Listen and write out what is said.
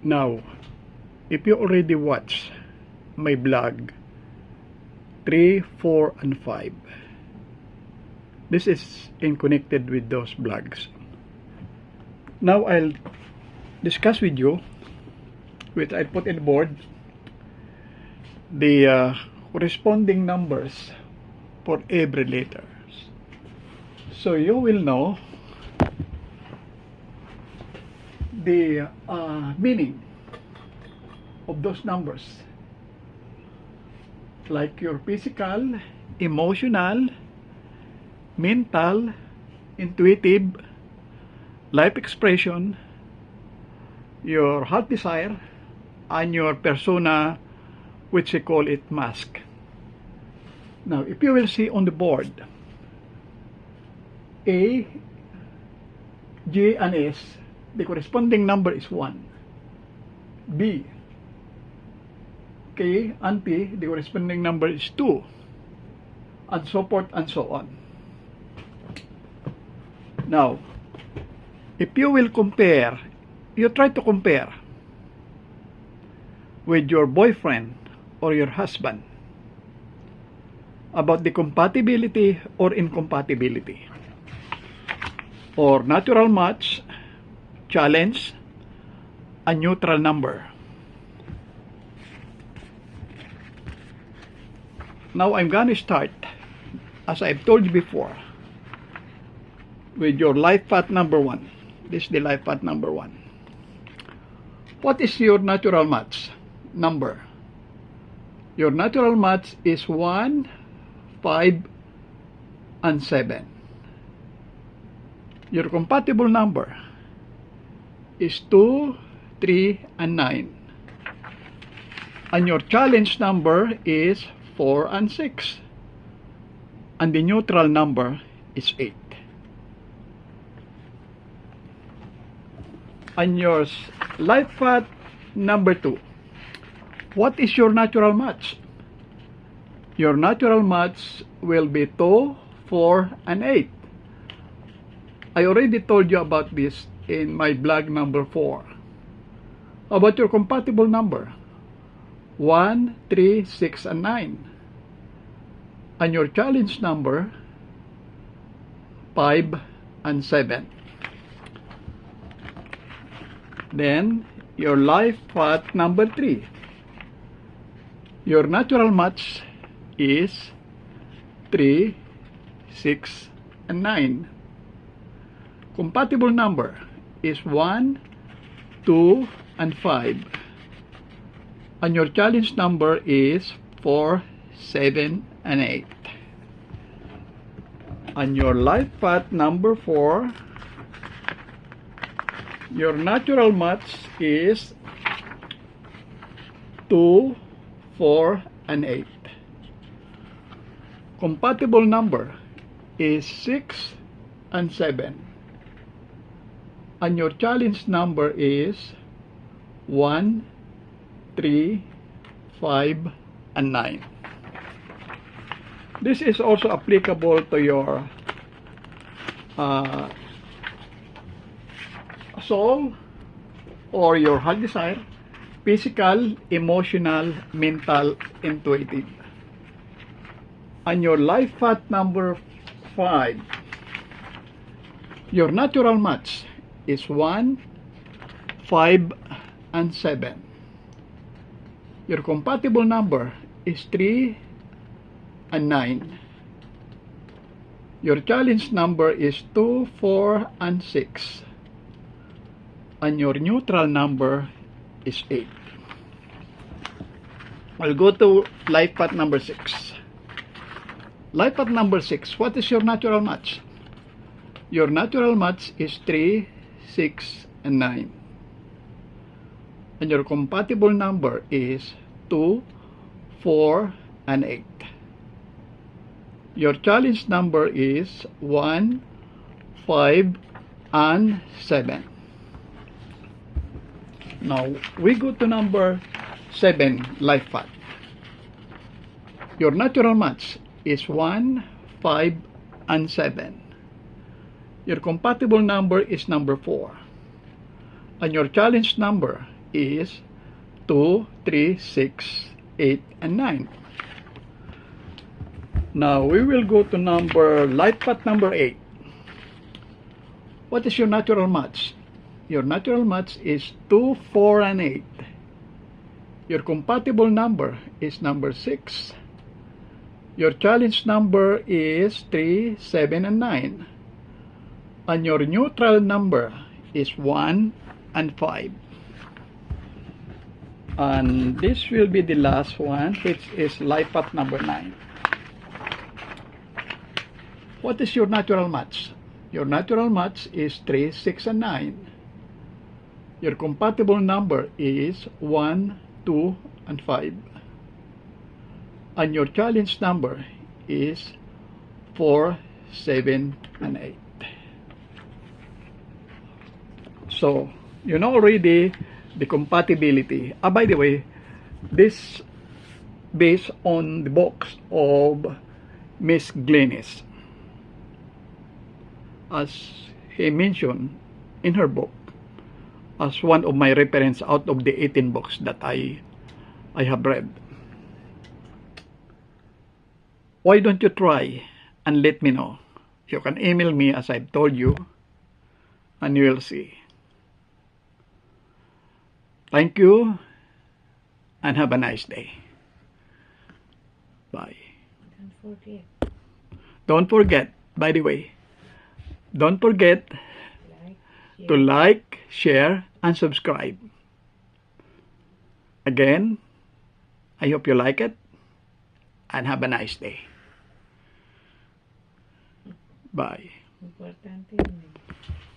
Now, if you already watched my blog 3, 4, and 5, this is in connected with those blogs. Now I'll discuss with you, which I put in the board, the corresponding numbers for every letter. So you will know the meaning of those numbers, like your physical, emotional, mental, intuitive, life expression, your heart desire, and your persona, which we call it mask. Now, if you will see on the board, A, G, and S, the corresponding number is 1. B, K, and P, the corresponding number is 2, and so forth and so on. Now, if you will compare, you try to compare with your boyfriend or your husband about the compatibility or incompatibility, or natural match, challenge, a neutral number. Now I'm gonna start, as I've told you before, with your life path number 1. This is the life path number 1. What is your natural match number? Your natural match is 1, 5, and 7. Your compatible number is 2, 3, and 9. And your challenge number is 4 and 6. And the neutral number is 8. And your life path number 2. What is your natural match? Your natural match will be 2, 4, and 8. I already told you about this in my blog number 4. About your compatible number, 1, 3, 6, and 9. And your challenge number, 5 and 7. Then, your life path number 3. Your natural match is 3, 6, and 9. Compatible number is 1, 2, and 5. And your challenge number is 4, 7, and 8. And your life path number 4, your natural match is 2, 4, and 8. Compatible number is 6 and 7. And your challenge number is 1, 3, 5, and 9. This is also applicable to your soul or your heart desire, physical, emotional, mental, intuitive. And your life path number 5, your natural match is 1, 5, and 7. Your compatible number is 3 and 9. Your challenge number is 2, 4, and 6. And your neutral number is 8. I'll go to life path number 6. Life path number 6, what is your natural match? Your natural match is 3, 6, and 9. And your compatible number is 2, 4, and 8. Your challenge number is 1, 5, and 7. Now, we go to number 7, life path. Your natural match is 1, 5, and 7. Your compatible number is number 4. And your challenge number is 2, 3, 6, 8, and 9. Now we will go to life path number 8. What is your natural match? Your natural match is 2, 4, and 8. Your compatible number is number 6. Your challenge number is 3, 7, and 9. And your neutral number is 1 and 5. And this will be the last one, which is life path number 9. What is your natural match? Your natural match is 3, 6, and 9. Your compatible number is 1, 2, and 5. And your challenge number is 4, 7, and 8. So, you know already the compatibility. By the way, this based on the books of Miss Glennis. As he mentioned in her book, as one of my reference out of the 18 books that I have read. Why don't you try and let me know? You can email me as I've told you, and you will see. Thank you, and have a nice day. Bye. Don't forget, by the way, don't forget to like, share, and subscribe. Again, I hope you like it, and have a nice day. Bye. Importante.